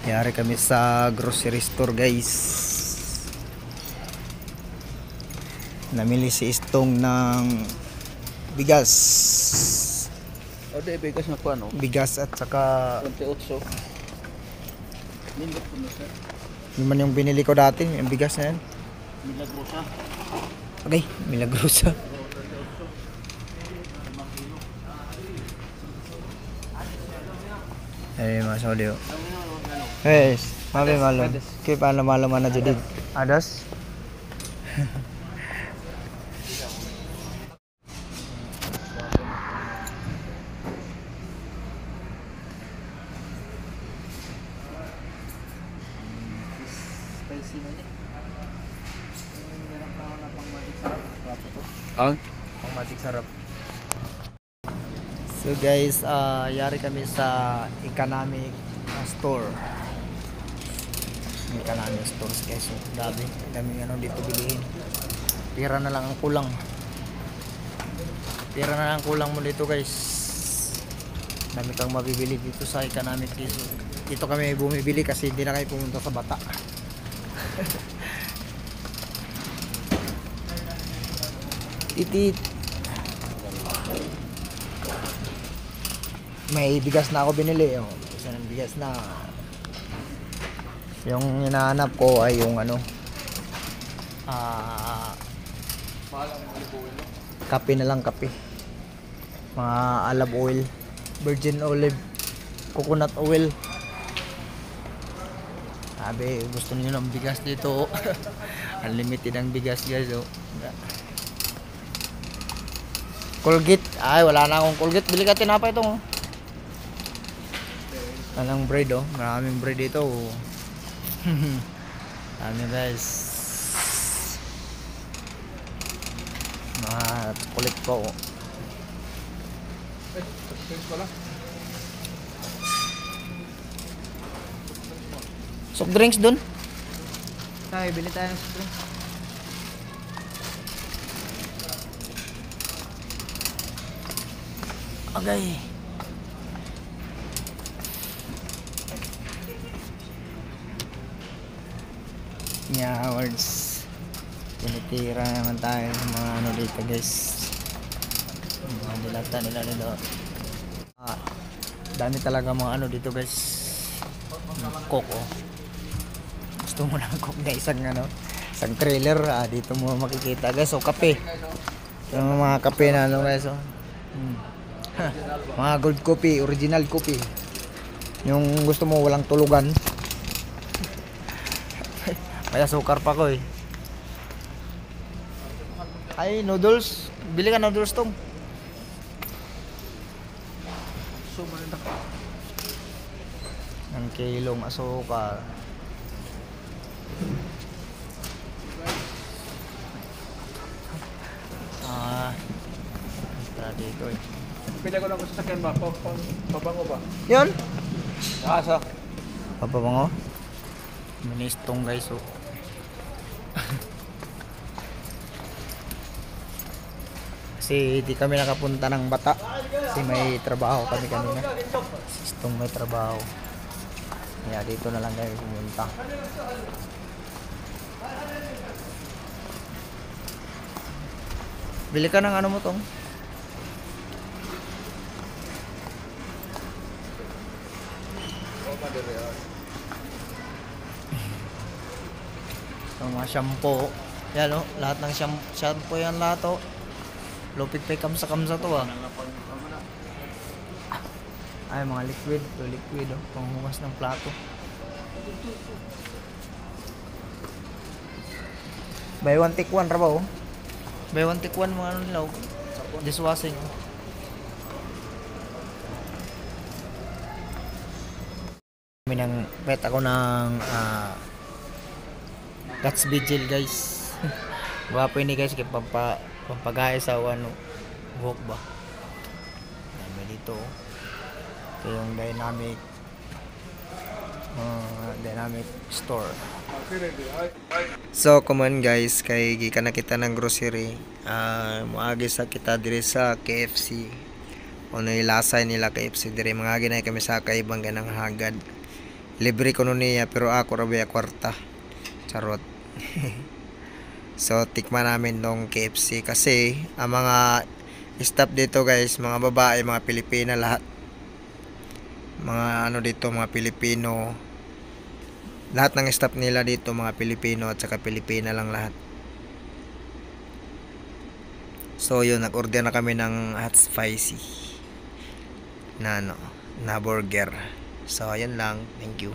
Yari kami sa grocery store, guys. Namili si Istong ng bigas. O di, bigas na po ano? Bigas at saka 28. Nindot po na sir. yun man yung binili ko dati, yung bigas na yan. Milagrosa. Okay, Milagrosa. Eh, Mas Audio. Yes, mabe malo. Kaya paano malaman na judid? Adas? Spicy na niya. Ang? Pang magic sarap. So guys, yari kami sa economic store. Economic stores guys. So, daming ano dito bilihin. Pira na lang ang kulang. Pira na lang ang kulang mo dito guys. Dami kang mabibili dito sa economic guys. Dito kami bumibili kasi hindi na kayo pumunta sa Bata. Itit. May bigas na ako binili. Oh. Isa ng bigas na. Yung hinahanap ko ay yung ano. Kape na lang, kape. Mga olive oil. Virgin olive. Coconut oil. Sabi, gusto niyo ng bigas dito. Unlimited ang bigas guys. Oh. Colgate. Ay, wala na akong Colgate. Bili ka tinapay ito. Oh. Walang bread oh. Maraming bread dito. Oh. Ano guys. Mga kulit ko. Oh. Soft drinks dun. Tayo, bili tayo ng soft drinks. Okay. Awards. Tinitira naman tayo ng mga ano dito guys. Mga dilata nila dito. Dami talaga mga ano dito guys. Coke oh. Gusto mo ng Coke na isang ano, isang trailer dito mo makikita guys. So kape. Yung mga kape na ano guys oh. Mga gold coffee, original coffee. Yung gusto mo walang tulugan. Kaya sukar pa ko eh. Ay, noodles. Bili ka noodles tong. Ang kilong asukal. Dito eh. Pila ko lang sa sakyan ba? Pabango ba? Yun? Asa? Papabango? Ministong guys oh. Kasi di kami nakapunta ng Bata. Kasi may trabaho kami kanina. Sistong may trabaho. Kaya dito na lang kami pumunta. Bili ka ng ano mo tong? Mga shampoo. Yan o, lahat ng shampoo yan lahat o. Lupit pa kamsa-kamsa to ah. Ay, mga liquid. Ito liquid o. Panghugas ng plato. Buy one take one rabaw. Buy one take one mga ano nila o. Dishwashing o. Bet ako ng Guts Vigil guys. Gwapo ini guys kaya pampagaya sa ano buhok ba. Dami dito. Ito yung dynamic store. So come on guys, kay gikan na kita ng grocery. Muagi sa kita diri sa KFC. Ano ilasay nila KFC diri mga ginay kami sa kaibang ganang hagad. libre ko nun niya pero ako rabaya kwarta. Charot. So tikman namin tong KFC kasi ang mga staff dito guys, mga babae, mga Pilipina lahat. Mga ano dito, mga Pilipino. Lahat ng staff nila dito mga Pilipino at saka Pilipina lang lahat. So yun, nag-order na kami ng hot spicy na burger. So ayun lang, thank you.